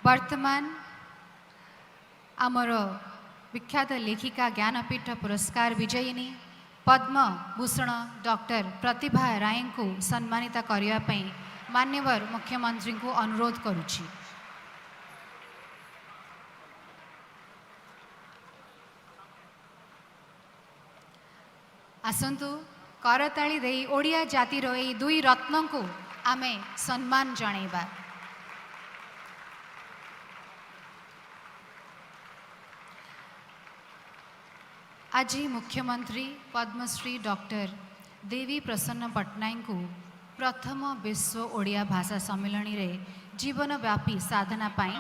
वर्तमान आमर विख्यात लेखिका ज्ञानपीठ पुरस्कार विजयिनी पद्म भूषण डॉक्टर प्रतिभा राय को सम्मानित करने मान्यवर मुख्यमंत्री को अनुरोध करुछि। आसंतु करताली दे ओडिया जातिर ए दुई रत्न को आमे सम्मान जणैबा। आज मुख्यमंत्री पद्मश्री डॉक्टर देवी प्रसन्न पट्टनायक को प्रथम विश्व ओडिया भाषा सम्मेलन रे जीवनव्यापी साधना पाई